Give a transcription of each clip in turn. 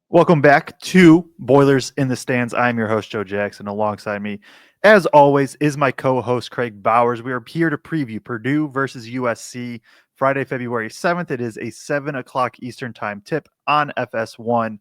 Welcome back to Boilers in the Stands. I'm your host, Joe Jackson. Alongside me, as always, is my co-host, Kraig Bowers. We are here to preview Purdue versus USC Friday, February 7th. It is a 7 o'clock Eastern time tip on FS1,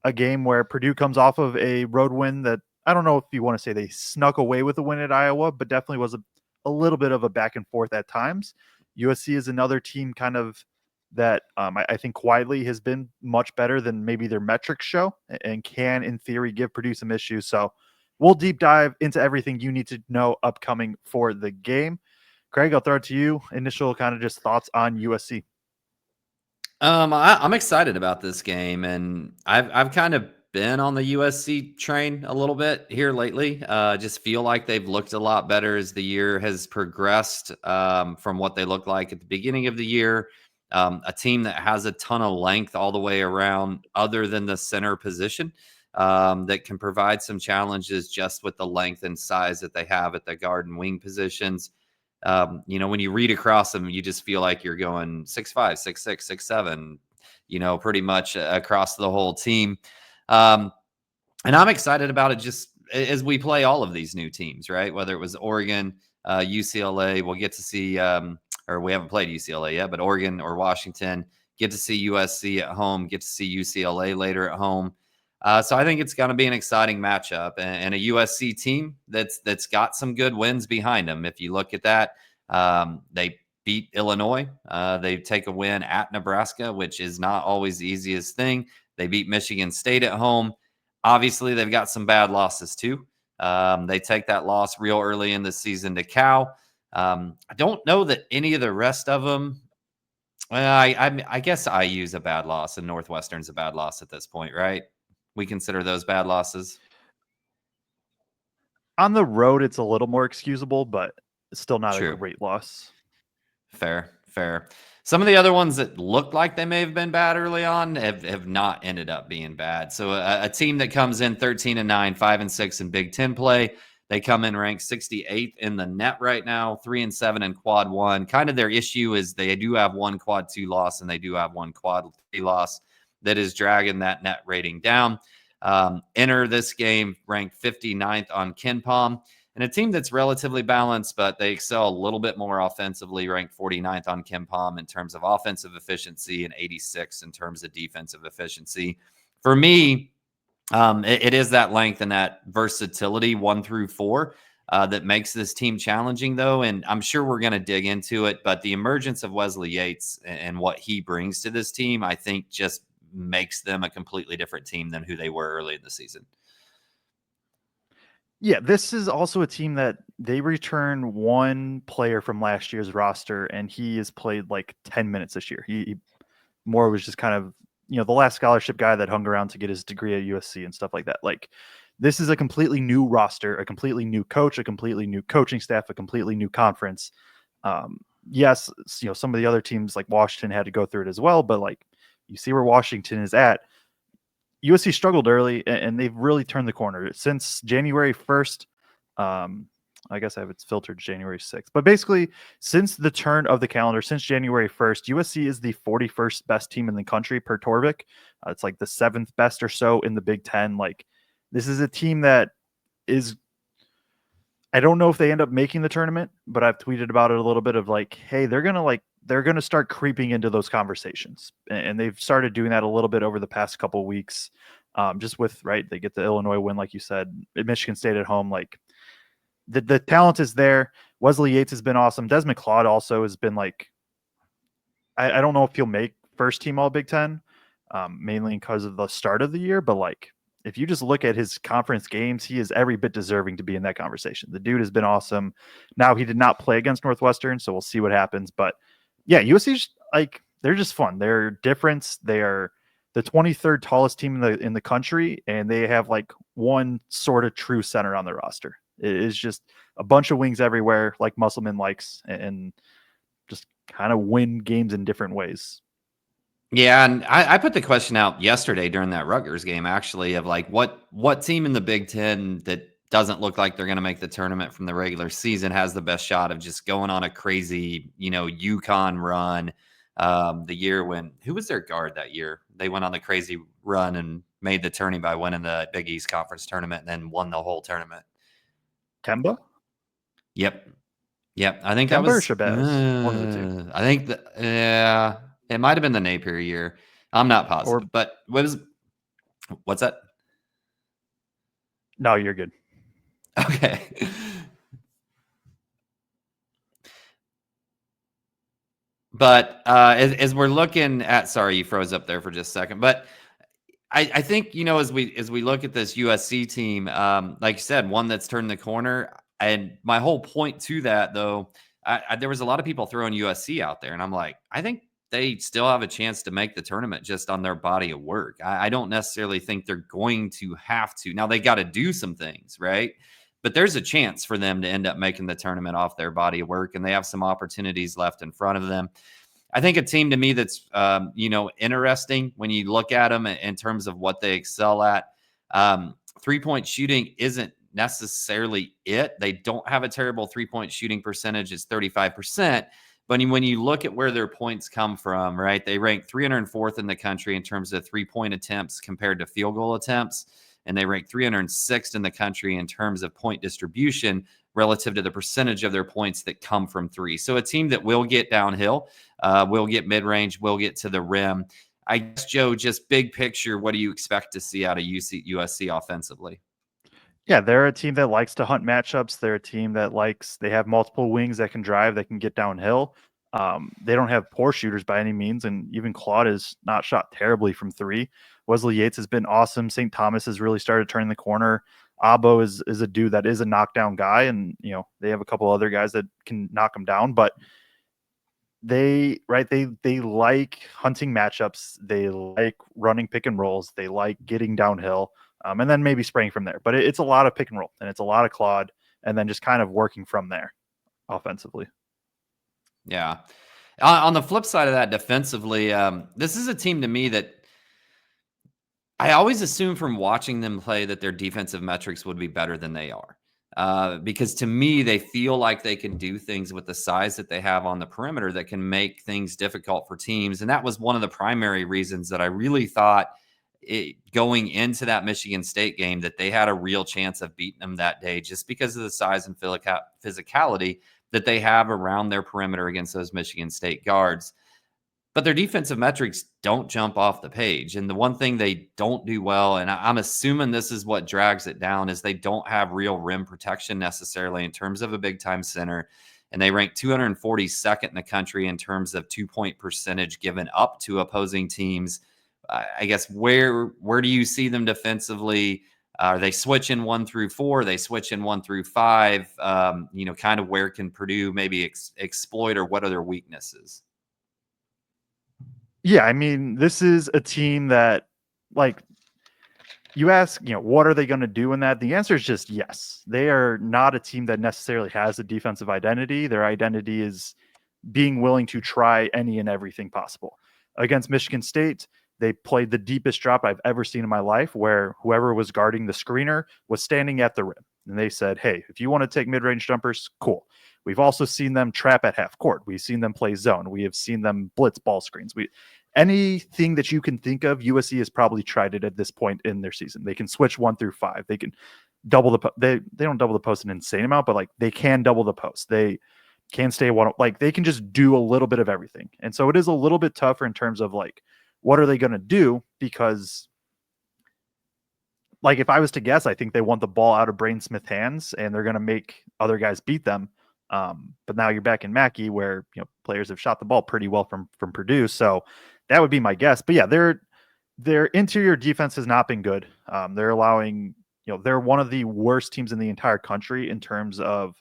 a game where Purdue comes off of a road win that I don't know if you want to say they snuck away with a win at Iowa, but definitely was a little bit of a back and forth at times. USC is another team kind of that I think quietly has been much better than maybe their metrics show and can, in theory, give Purdue some issues. So we'll deep dive into everything you need to know upcoming for the game. Kraig, I'll throw it to you. Initial kind of just thoughts on USC. I'm excited about this game, and I've kind of been on the USC train a little bit here lately. Just feel like they've looked a lot better as the year has progressed from what they looked like at the beginning of the year. A team that has a ton of length all the way around, other than the center position, that can provide some challenges just with the length and size that they have at the guard and wing positions. When you read across them, you just feel like you're going 6'5", 6'6", 6'7", pretty much across the whole team. And I'm excited about it just as we play all of these new teams, right? Whether it was Oregon, UCLA, we'll get to see, or we haven't played UCLA yet, but Oregon or Washington, get to see USC at home, get to see UCLA later at home. So I think it's going to be an exciting matchup, and a USC team that's got some good wins behind them. If you look at that, they beat Illinois. They take a win at Nebraska, which is not always the easiest thing. They beat Michigan State at home. Obviously, they've got some bad losses too. They take that loss real early in the season to Cal. I don't know that any of the rest of them. I guess IU's a bad loss and Northwestern's a bad loss at this point, right? We consider those bad losses. On the road, it's a little more excusable, but it's still not a True. great loss. Fair. Some of the other ones that looked like they may have been bad early on have not ended up being bad. So a team that comes in 13-9, 5-6 in Big Ten play, they come in ranked 68th in the net right now, 3-7 in quad one. Kind of their issue is they do have one quad two loss and they do have one quad three loss that is dragging that net rating down. Enter this game ranked 59th on KenPom, and a team that's relatively balanced, but they excel a little bit more offensively, ranked 49th on KenPom in terms of offensive efficiency and 86th in terms of defensive efficiency. For me, it is that length and that versatility 1 through 4 that makes this team challenging, though. And I'm sure we're going to dig into it, but the emergence of Wesley Yates and what he brings to this team, I think just makes them a completely different team than who they were early in the season. Yeah, this is also a team that they return one player from last year's roster, and he has played like 10 minutes this year. He more was just kind of, the last scholarship guy that hung around to get his degree at USC and stuff like that. Like, this is a completely new roster, a completely new coach, a completely new coaching staff, a completely new conference. Yes, some of the other teams like Washington had to go through it as well, but like you see where Washington is at. USC struggled early, and they've really turned the corner since January 1st. I guess I have it filtered January 6th. But basically, since the turn of the calendar, since January 1st, USC is the 41st best team in the country per Torvik. It's like the 7th best or so in the Big Ten. Like, this is a team that is, I don't know if they end up making the tournament, but I've tweeted about it a little bit of like, hey, they're going to start creeping into those conversations. And they've started doing that a little bit over the past couple of weeks. Just with, right, they get the Illinois win, like you said, at Michigan State at home. Like, the talent is there. Wesley Yates has been awesome. Desmond Claude also has been like, I don't know if he'll make first team All Big Ten, mainly because of the start of the year. But like, if you just look at his conference games, he is every bit deserving to be in that conversation. The dude has been awesome. Now, he did not play against Northwestern, so we'll see what happens. But yeah, USC's like, they're just fun. They're different. They are the 23rd tallest team in the country, and they have like one sort of true center on their roster. It is just a bunch of wings everywhere, like Musselman likes, and just kind of win games in different ways. Yeah, and I put the question out yesterday during that Rutgers game, actually, of like what team in the Big Ten that doesn't look like they're going to make the tournament from the regular season has the best shot of just going on a crazy, UConn run, The year when who was their guard that year? They went on the crazy run and made the tourney by winning the Big East Conference tournament and then won the whole tournament. Kemba? Yep. I think that Kemba or was Shabazz? One of the two. I think it might have been the Napier year. I'm not positive, but what's that? No, you're good. Okay. But as we're looking at, sorry, you froze up there for just a second. But I think, as we look at this USC team, like you said, one that's turned the corner. And my whole point to that, though, there was a lot of people throwing USC out there, and I'm like, I think they still have a chance to make the tournament just on their body of work. I don't necessarily think they're going to have to. Now they got to do some things, right? But there's a chance for them to end up making the tournament off their body of work, and they have some opportunities left in front of them. I think a team to me that's, interesting when you look at them in terms of what they excel at. 3-point shooting isn't necessarily it. They don't have a terrible 3-point shooting percentage. It's 35%. But when you look at where their points come from, right, they rank 304th in the country in terms of 3-point attempts compared to field goal attempts. And they rank 306th in the country in terms of point distribution relative to the percentage of their points that come from three. So a team that will get downhill, will get mid-range, will get to the rim. I guess, Joe, just big picture, what do you expect to see out of USC offensively? Yeah, they're a team that likes to hunt matchups. They're a team that they have multiple wings that can drive, that can get downhill. They don't have poor shooters by any means, and even Claude is not shot terribly from three. Wesley Yates has been awesome. St. Thomas has really started turning the corner. Abo is a dude that is a knockdown guy, and they have a couple other guys that can knock him down, but they like hunting matchups. They like running pick and rolls. They like getting downhill, and then maybe spraying from there. But it's a lot of pick and roll, and it's a lot of Claude, and then just kind of working from there offensively. Yeah. On the flip side of that, defensively, this is a team to me that I always assume from watching them play that their defensive metrics would be better than they are. Because to me, they feel like they can do things with the size that they have on the perimeter that can make things difficult for teams. And that was one of the primary reasons that I really thought going into that Michigan State game that they had a real chance of beating them that day, just because of the size and physicality that they have around their perimeter against those Michigan State guards. But their defensive metrics don't jump off the page. And the one thing they don't do well, and I'm assuming this is what drags it down, is they don't have real rim protection necessarily in terms of a big-time center. And they rank 242nd in the country in terms of 2-point percentage given up to opposing teams. I guess where do you see them defensively? Are they switching 1 through 4? Are they switching 1 through 5? Kind of where can Purdue maybe exploit, or what are their weaknesses? Yeah, I mean, this is a team that, like, you ask, what are they going to do in that? The answer is just yes. They are not a team that necessarily has a defensive identity. Their identity is being willing to try any and everything possible. Against Michigan State, they played the deepest drop I've ever seen in my life, where whoever was guarding the screener was standing at the rim. And they said, hey, if you want to take mid-range jumpers, cool. We've also seen them trap at half court. We've seen them play zone. We have seen them blitz ball screens. Anything that you can think of, USC has probably tried it at this point in their season. They can switch 1 through 5. They can double they don't double the post an insane amount, but they can double the post. They can stay one, they can just do a little bit of everything. And so it is a little bit tougher in terms of what are they going to do? Because if I was to guess, I think they want the ball out of Braden Smith's hands and they're going to make other guys beat them. But now you're back in Mackey where, players have shot the ball pretty well from Purdue. So that would be my guess. But yeah, their interior defense has not been good. They're allowing, they're one of the worst teams in the entire country in terms of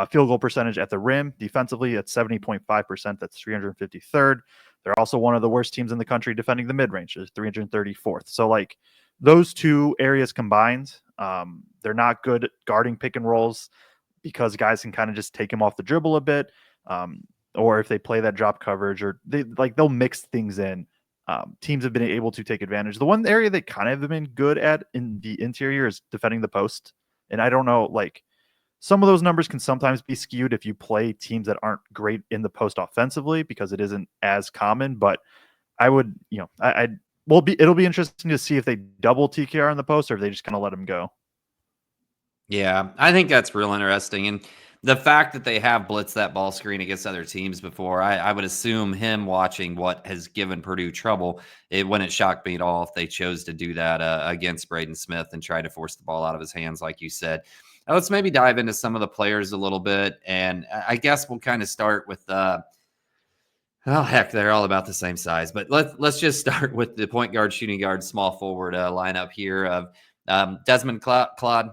field goal percentage at the rim. Defensively at 70.5%. That's 353rd. They're also one of the worst teams in the country defending the mid-range, 334th. So those two areas combined, they're not good at guarding pick and rolls because guys can kind of just take them off the dribble a bit. Or if they play that drop coverage, or they'll mix things in. Teams have been able to take advantage. The one area they kind of have been good at in the interior is defending the post. And I don't know, Some of those numbers can sometimes be skewed if you play teams that aren't great in the post offensively because it isn't as common. But I would, it'll be interesting to see if they double TKR in the post or if they just kind of let him go. Yeah, I think that's real interesting. And the fact that they have blitzed that ball screen against other teams before, I would assume him watching what has given Purdue trouble, it wouldn't shock me at all if they chose to do that against Braden Smith and try to force the ball out of his hands, like you said. Now, let's maybe dive into some of the players a little bit. And I guess we'll kind of start with oh, heck, they're all about the same size. But let's just start with the point guard, shooting guard, small forward lineup here of Desmond Claude.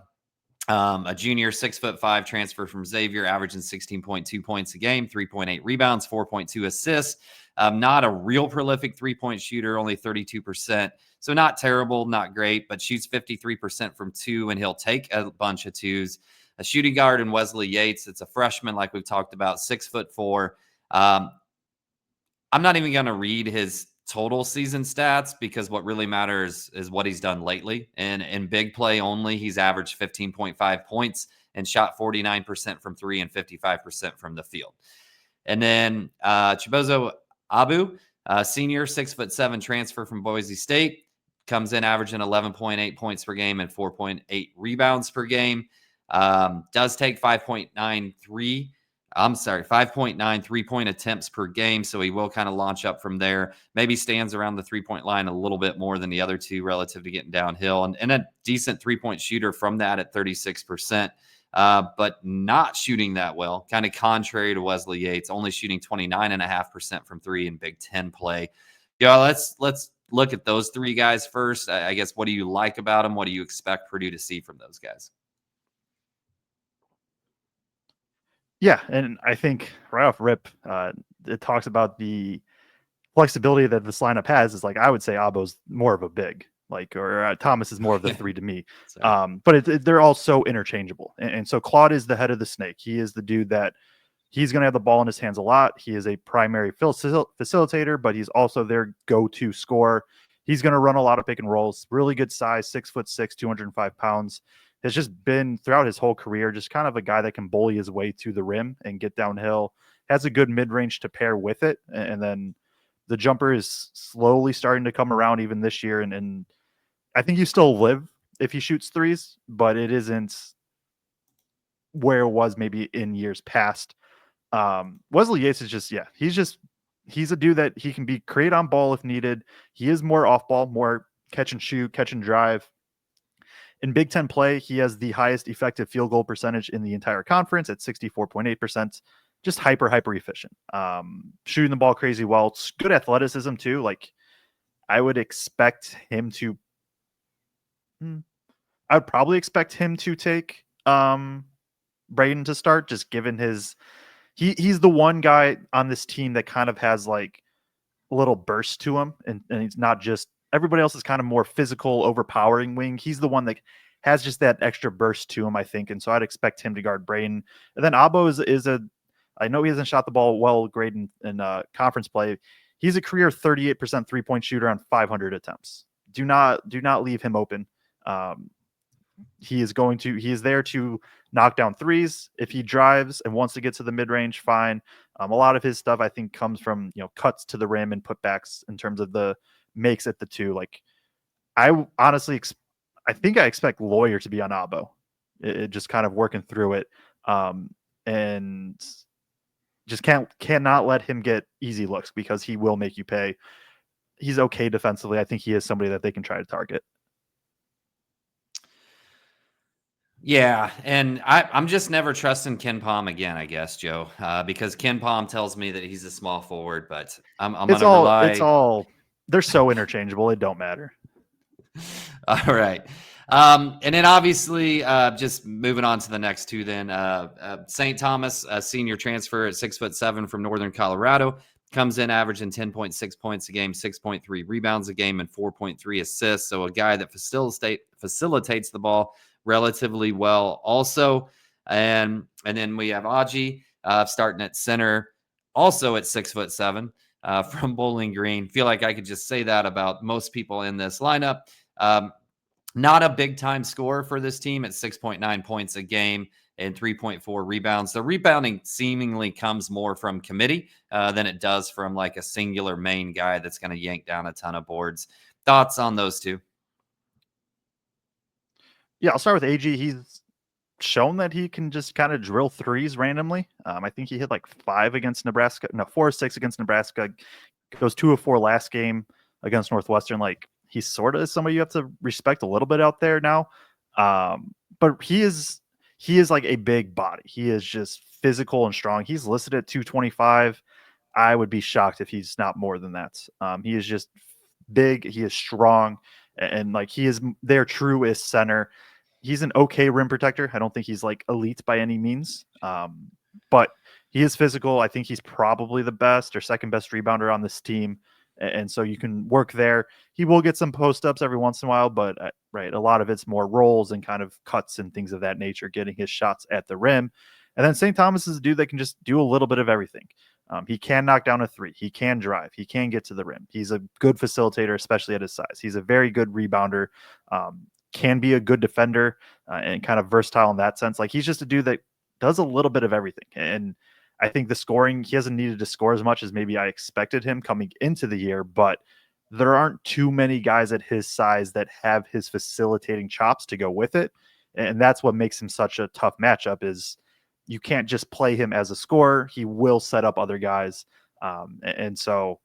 A junior, 6'5", transfer from Xavier, averaging 16.2 points a game, 3.8 rebounds, 4.2 assists. Not a real prolific three-point shooter, only 32%. So not terrible, not great, but shoots 53% from two, and he'll take a bunch of twos. A shooting guard in Wesley Yates. It's a freshman, like we've talked about, 6'4". I'm not even going to read his total season stats because what really matters is what he's done lately. And in big play only, he's averaged 15.5 points and shot 49% from three and 55% from the field. And then Chibozo Abu, senior, 6'7", transfer from Boise State, comes in averaging 11.8 points per game and 4.8 rebounds per game. Does take 5.9 3-point attempts per game. So he will kind of launch up from there. Maybe stands around the 3-point line a little bit more than the other two relative to getting downhill. And a decent 3-point shooter from that at 36%, but not shooting that well. Kind of contrary to Wesley Yates, only shooting 29.5% from three in Big Ten play. Yeah, let's look at those three guys first. I guess, what do you like about them? What do you expect Purdue to see from those guys? Yeah, and I think right off rip, it talks about the flexibility that this lineup has. Is like I would say Abo's more of a big, or Thomas is more of the three to me. But they're all so interchangeable, and so Claude is the head of the snake. He is the dude that he's going to have the ball in his hands a lot. He is a primary facilitator, but he's also their go-to scorer. He's going to run a lot of pick and rolls. Really good size, 6'6", 205 pounds. Has just been throughout his whole career just kind of a guy that can bully his way to the rim and get downhill. Has a good mid-range to pair with it, and then the jumper is slowly starting to come around even this year. And I think you still live if he shoots threes, but it isn't where it was maybe in years past. Wesley Yates is just, he's a dude that he can be create on ball if needed. He is more off ball, more catch and shoot, catch and drive. In Big Ten play, he has the highest effective field goal percentage in the entire conference at 64.8%. Just hyper efficient. Shooting the ball crazy well. It's good athleticism too. Like I would expect him to. I would probably expect him to take Braden to start, just given his. He's the one guy on this team that kind of has like a little burst to him, and he's not just. Everybody else is kind of more physical, overpowering wing. He's the one that has just that extra burst to him, I think. And so I'd expect him to guard Braden. And then Abo is a, I know he hasn't shot the ball well great in conference play. He's a career 38% 3-point shooter on 500 attempts. Do not leave him open. He is there to knock down threes. If he drives and wants to get to the mid-range, fine. A lot of his stuff, I think, comes from, cuts to the rim and putbacks in terms of the makes at the two. Like I honestly, I think I expect Lawyer to be on Abo. It just kind of working through it. And just cannot let him get easy looks because he will make you pay. He's okay defensively. I think he is somebody that they can try to target. Yeah, and I'm just never trusting Ken Pom again, I guess, Joe, because Ken Pom tells me that he's a small forward, but I'm going to rely. It's all, they're so interchangeable. It don't matter. All right. And then obviously, just moving on to the next two then, St. Thomas, a senior transfer at 6'7" from Northern Colorado, comes in averaging 10.6 points a game, 6.3 rebounds a game, and 4.3 assists. So a guy that facilitates the ball relatively well also. And then we have Aji starting at center, also at 6'7", from Bowling Green. Feel like I could just say that about most people in this lineup. Not a big time scorer for this team at 6.9 points a game. and 3.4 rebounds. The rebounding seemingly comes more from committee than it does from like a singular main guy that's going to yank down a ton of boards. Thoughts on those two? Yeah, I'll start with AG. He's shown that he can just kind of drill threes randomly. I think he hit like 5 against Nebraska. No, 4 or 6 against Nebraska. Goes 2 of 4 last game against Northwestern. Like, he sort of is somebody you have to respect a little bit out there now. But he is like a big body. He is just physical and strong. He's listed at 225. I would be shocked if he's not more than that. He is just big. He is strong, and like, he is their truest center. He's an okay rim protector. I don't think he's like elite by any means, but he is physical. I think he's probably the best or second best rebounder on this team, and so you can work there. He will get some post ups every once in a while, but right, a lot of it's more rolls and kind of cuts and things of that nature, getting his shots at the rim. And then St. Thomas is a dude that can just do a little bit of everything. He can knock down a 3. He can drive. He can get to the rim. He's a good facilitator, especially at his size. He's a very good rebounder. Can be a good defender and kind of versatile in that sense. Like, he's just a dude that does a little bit of everything. And I think the scoring, he hasn't needed to score as much as maybe I expected him coming into the year, but there aren't too many guys at his size that have his facilitating chops to go with it. And that's what makes him such a tough matchup, is you can't just play him as a scorer. He will set up other guys. And so,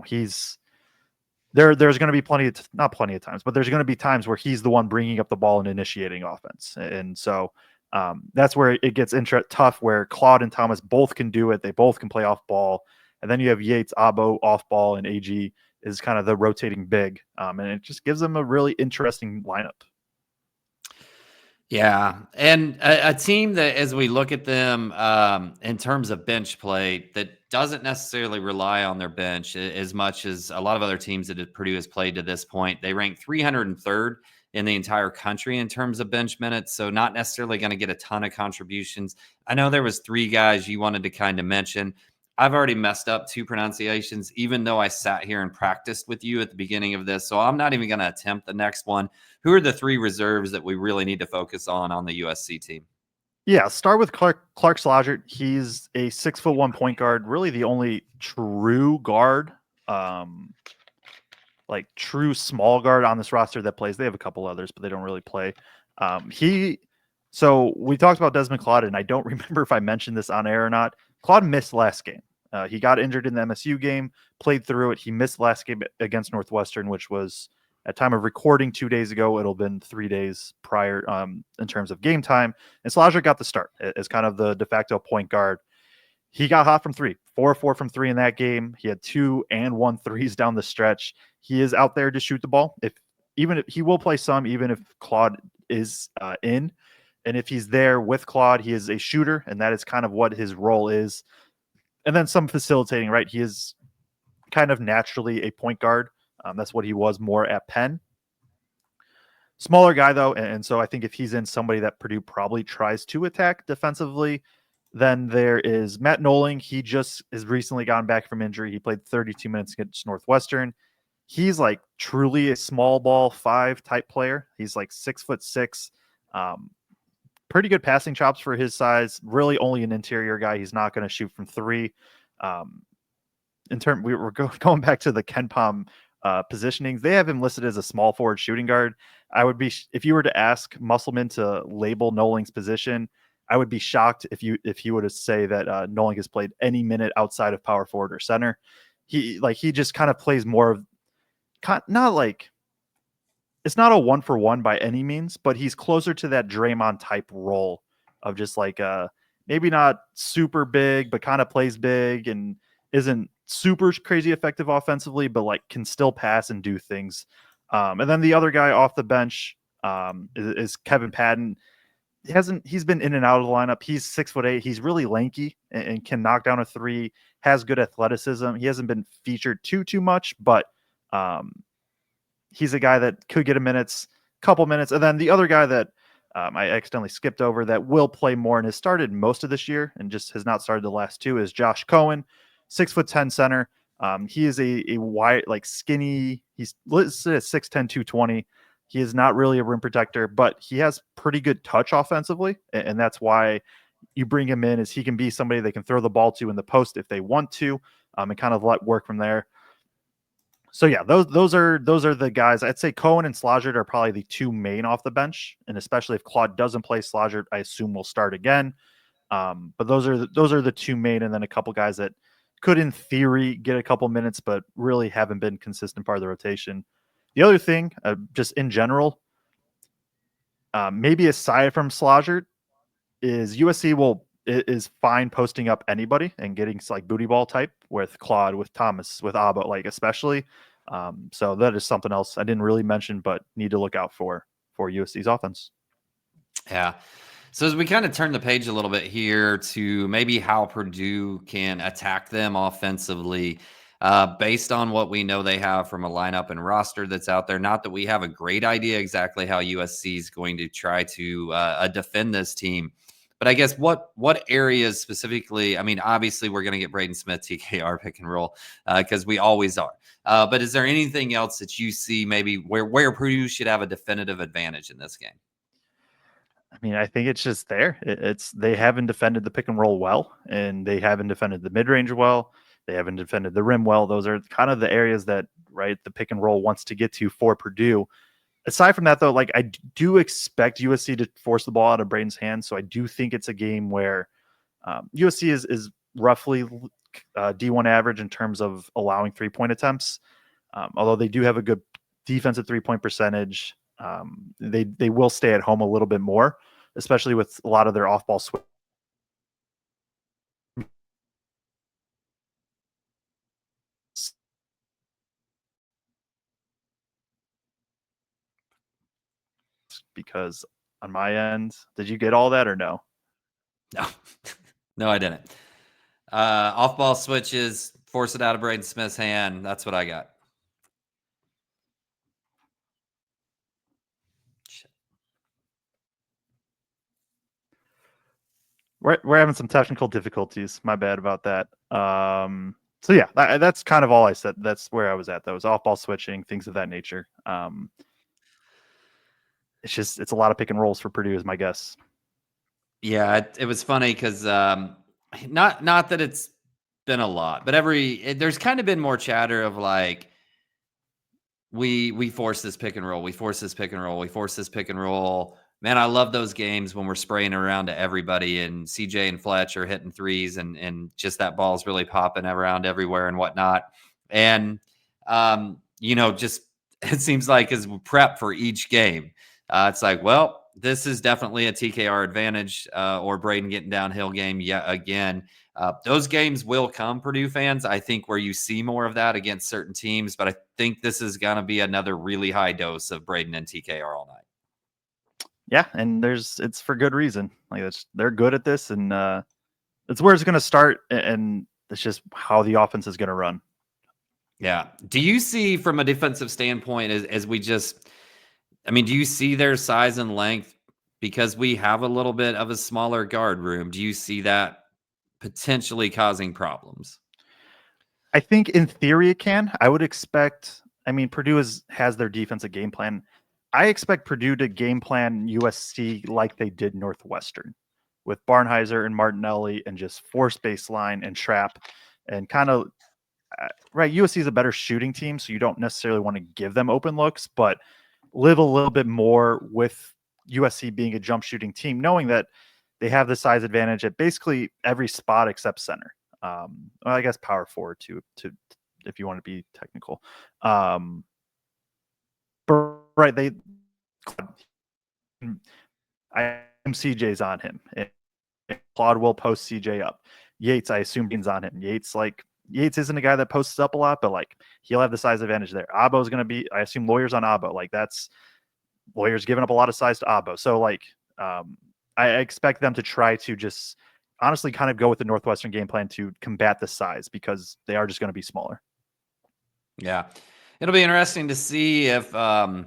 he's there's going to be not plenty of times, but there's going to be times where he's the one bringing up the ball and initiating offense. And so that's where it gets tough, where Claude and Thomas both can do it. They both can play off ball. And then you have Yates, Abo off ball, and AG is kind of the rotating big. And it just gives them a really interesting lineup. Yeah, and a team that, as we look at them in terms of bench play, that doesn't necessarily rely on their bench as much as a lot of other teams that Purdue has played to this point. They rank 303rd in the entire country in terms of bench minutes, so not necessarily going to get a ton of contributions. I know there was 3 guys you wanted to kind of mention. I've already messed up 2 pronunciations, even though I sat here and practiced with you at the beginning of this. So I'm not even going to attempt the next one. Who are the 3 reserves that we really need to focus on the USC team? Yeah, start with Clark Slodgert. He's a 6'1" point guard, really the only true guard, like true small guard on this roster that plays. They have a couple others, but they don't really play. So we talked about Desmond Claude, and I don't remember if I mentioned this on air or not. Claude missed last game. He got injured in the MSU game, played through it. He missed last game against Northwestern, which was, at time of recording, 2 days ago. It'll have been 3 days prior in terms of game time. And Slodgert got the start as kind of the de facto point guard. He got hot from 3, 4 of 4 from 3 in that game. He had 2 and 1 threes down the stretch. He is out there to shoot the ball. Even if he will play some, even if Claude is in. And if he's there with Claude, he is a shooter, and that is kind of what his role is. And then some facilitating, right? He is kind of naturally a point guard. That's what he was more at Penn. Smaller guy, though, and so I think if he's in, somebody that Purdue probably tries to attack defensively. Then there is Matt Noling. He just has recently gotten back from injury. He played 32 minutes against Northwestern. He's like truly a small ball 5 type player. He's like 6'6". Pretty good passing chops for his size. Really only an interior guy. He's not going to shoot from 3. We were going back to the KenPom positionings. They have him listed as a small forward shooting guard. I would be, if you were to ask Musselman to label Noling's position, I would be shocked if he were to say that Noling has played any minute outside of power forward or center. He just kind of plays more of, not like, it's not a 1-for-1 by any means, but he's closer to that Draymond type role of just like maybe not super big, but kind of plays big and isn't super crazy effective offensively, but like can still pass and do things. And then the other guy off the bench is Kevin Patton. He's been in and out of the lineup. He's 6'8". He's really lanky and can knock down a 3, has good athleticism. He hasn't been featured too much, but he's a guy that could get couple minutes. And then the other guy that I accidentally skipped over that will play more and has started most of this year and just has not started the last 2 is Josh Cohen, 6'10" center. He is a wide, like skinny. He's listed at 6'10", 220. He is not really a rim protector, but he has pretty good touch offensively, and that's why you bring him in, is he can be somebody they can throw the ball to in the post if they want to, and kind of let work from there. So yeah, those are the guys. I'd say Cohen and Slodgert are probably the two main off the bench, and especially if Claude doesn't play, Slodgert I assume will start again. But those are the two main, and then a couple guys that could, in theory, get a couple minutes, but really haven't been consistent part of the rotation. The other thing, just in general, maybe aside from Slodgert, is USC is fine posting up anybody and getting like booty ball type with Claude, with Thomas, with Abba, like especially. So that is something else I didn't really mention, but need to look out for USC's offense. Yeah. So as we kind of turn the page a little bit here to maybe how Purdue can attack them offensively, based on what we know they have from a lineup and roster that's out there. Not that we have a great idea exactly how USC is going to try to defend this team, but I guess what areas specifically? I mean, obviously we're going to get Braden Smith TKR pick and roll because we always are. But is there anything else that you see maybe where Purdue should have a definitive advantage in this game? I mean, I think it's just there. It's they haven't defended the pick and roll well, and they haven't defended the mid range well. They haven't defended the rim well. Those are kind of the areas that the pick and roll wants to get to for Purdue. Aside from that, though, like I do expect USC to force the ball out of Braden's hands, so I do think it's a game where USC is roughly D1 average in terms of allowing 3-point attempts. Although they do have a good defensive 3-point percentage, they will stay at home a little bit more, especially with a lot of their off-ball switch. Because on my end, did you get all that or no? No, no, I didn't. Off-ball switches, force it out of Braden Smith's hand. That's what I got. We're having some technical difficulties. My bad about that. So yeah, that's kind of all I said. That's where I was at. That was off-ball switching, things of that nature. It's a lot of pick and rolls for Purdue, is my guess. Yeah, it was funny because not that it's been a lot, but there's kind of been more chatter of like we force this pick and roll, we force this pick and roll, we force this pick and roll. Man, I love those games when we're spraying around to everybody and CJ and Fletch are hitting threes and just that ball's really popping around everywhere and whatnot. And just it seems like as we prep for each game, it's like, well, this is definitely a TKR advantage or Braden getting downhill game yet again. Those games will come, Purdue fans. I think where you see more of that against certain teams, but I think this is going to be another really high dose of Braden and TKR all night. Yeah, and it's for good reason. Like they're good at this, and it's where it's going to start, and it's just how the offense is going to run. Yeah. Do you see from a defensive standpoint, as we just, I mean, do you see their size and length because we have a little bit of a smaller guard room? Do you see that potentially causing problems? I think in theory it can. I would expect. I mean, Purdue has their defensive game plan. I expect Purdue to game plan USC like they did Northwestern, with Barnhizer and Martinelli, and just force baseline and trap, and kind of right. USC is a better shooting team, so you don't necessarily want to give them open looks, but live a little bit more with USC being a jump shooting team, knowing that they have the size advantage at basically every spot except center. Well, I guess power forward too, to if you want to be technical. But right, I am CJ's on him. And Claude will post CJ up. Yates, I assume, Bean's on him. Yates isn't a guy that posts up a lot, but like he'll have the size advantage there. Abo's going to be, I assume, Lawyer's on Abo. Like that's Lawyer's giving up a lot of size to Abo. So like I expect them to try to just honestly kind of go with the Northwestern game plan to combat the size because they are just going to be smaller. Yeah. It'll be interesting to see if I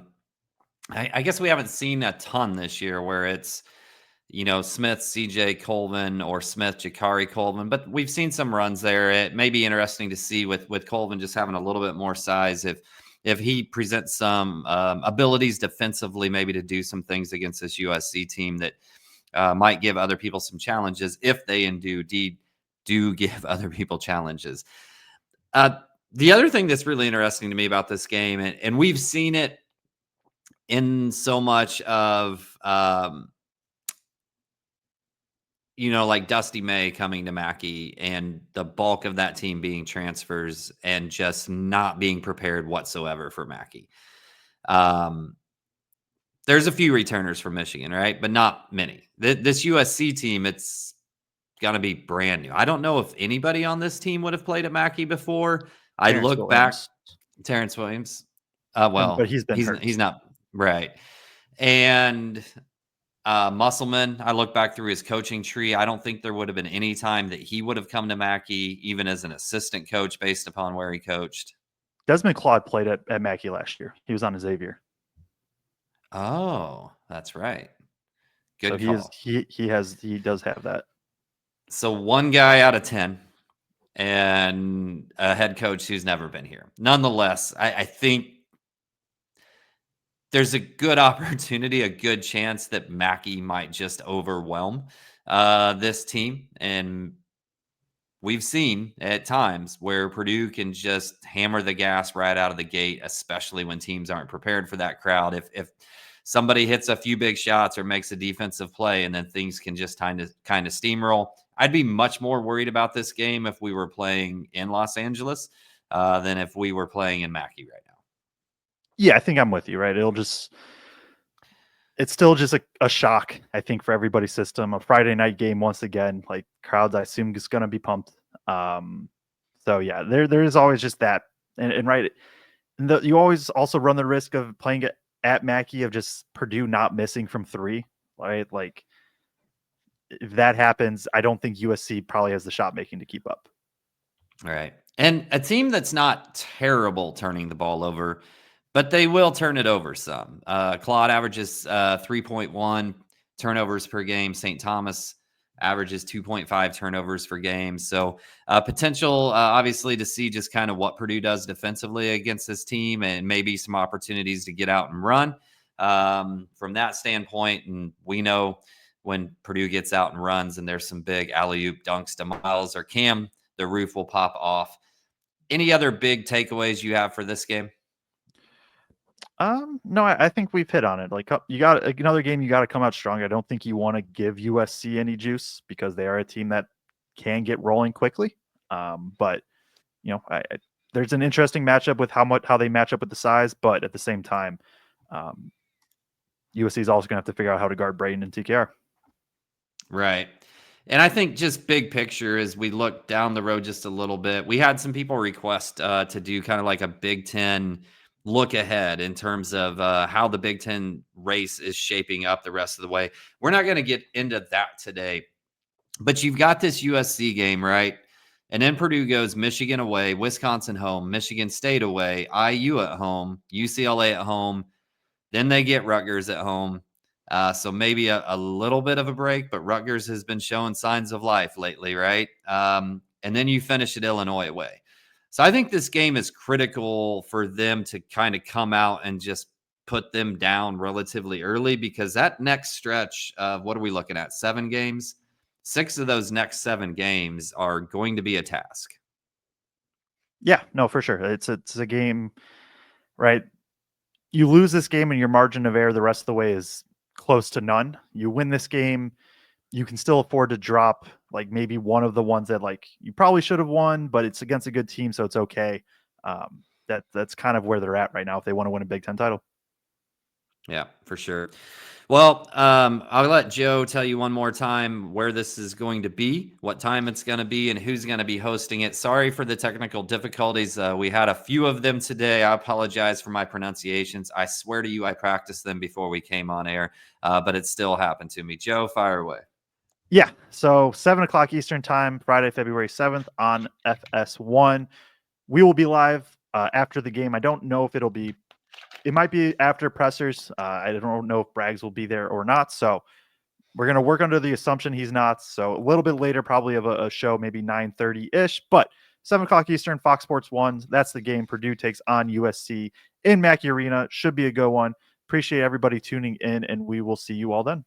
guess we haven't seen a ton this year where it's, Smith, CJ Colvin, or Smith, Jakari Colvin, but we've seen some runs there. It may be interesting to see with Colvin just having a little bit more size if if he presents some abilities defensively, maybe to do some things against this USC team that might give other people some challenges, if they indeed do give other people challenges. The other thing that's really interesting to me about this game, and we've seen it in so much of, like Dusty May coming to Mackey and the bulk of that team being transfers and just not being prepared whatsoever for Mackey. There's a few returners from Michigan, right? But not many. This USC team, it's going to be brand new. I don't know if anybody on this team would have played at Mackey before. I look back, Terrence Williams. But he's been hurt. He's not, right. And Musselman, I look back through his coaching tree. I don't think there would have been any time that he would have come to Mackey, even as an assistant coach, based upon where he coached. Desmond Claude played at Mackey last year. He was on Xavier. Oh, that's right. Good so call. He does have that. So one guy out of 10 and a head coach who's never been here. Nonetheless, I think there's a good opportunity, a good chance that Mackey might just overwhelm this team. And we've seen at times where Purdue can just hammer the gas right out of the gate, especially when teams aren't prepared for that crowd. If somebody hits a few big shots or makes a defensive play, and then things can just kind of steamroll. I'd be much more worried about this game if we were playing in Los Angeles than if we were playing in Mackey right now. Yeah, I think I'm with you, right? It's still just a shock, I think, for everybody's system. A Friday night game, once again, like crowds, I assume, is going to be pumped. So yeah, there is always just that, and right, you always also run the risk of playing it at Mackey, of just Purdue not missing from three, right? Like if that happens, I don't think USC probably has the shot making to keep up. All right, and a team that's not terrible turning the ball over, but they will turn it over some. Claude averages 3.1 turnovers per game. St. Thomas averages 2.5 turnovers per game. So potential, obviously, to see just kind of what Purdue does defensively against this team, and maybe some opportunities to get out and run from that standpoint. And we know when Purdue gets out and runs and there's some big alley-oop dunks to Miles or Cam, the roof will pop off. Any other big takeaways you have for this game? No, I think we've hit on it. Like you got another game, you got to come out strong. I don't think you want to give USC any juice because they are a team that can get rolling quickly. But there's an interesting matchup with how they match up with the size, but at the same time, USC is also going to have to figure out how to guard Braden and TKR. Right. And I think just big picture, as we look down the road just a little bit, we had some people request to do kind of like a Big Ten look ahead in terms of how the Big Ten race is shaping up the rest of the way. We're not going to get into that today, but you've got this USC game, right? And then Purdue goes Michigan away, Wisconsin home, Michigan State away, IU at home, UCLA at home. Then they get Rutgers at home. So maybe a little bit of a break, but Rutgers has been showing signs of life lately, right? And then you finish at Illinois away. So I think this game is critical for them to kind of come out and just put them down relatively early, because that next stretch of, what are we looking at, 7 games? 6 of those next 7 games are going to be a task. Yeah, no, for sure. It's a game, right? You lose this game and your margin of error the rest of the way is close to none. You win this game, you can still afford to drop like maybe one of the ones that like you probably should have won, but it's against a good team, so it's okay. That's kind of where they're at right now if they want to win a Big Ten title. Yeah, for sure. Well, I'll let Joe tell you one more time where this is going to be, what time it's going to be, and who's going to be hosting it. Sorry for the technical difficulties. We had a few of them today. I apologize for my pronunciations. I swear to you, I practiced them before we came on air, but it still happened to me. Joe, fire away. Yeah, so 7 o'clock Eastern time, Friday, February 7th on FS1. We will be live after the game. I don't know if it might be after pressers. I don't know if Braggs will be there or not. So we're going to work under the assumption he's not. So a little bit later, probably of a show, maybe 9:30-ish. But 7 o'clock Eastern, Fox Sports 1. That's the game. Purdue takes on USC in Mackey Arena. Should be a good one. Appreciate everybody tuning in, and we will see you all then.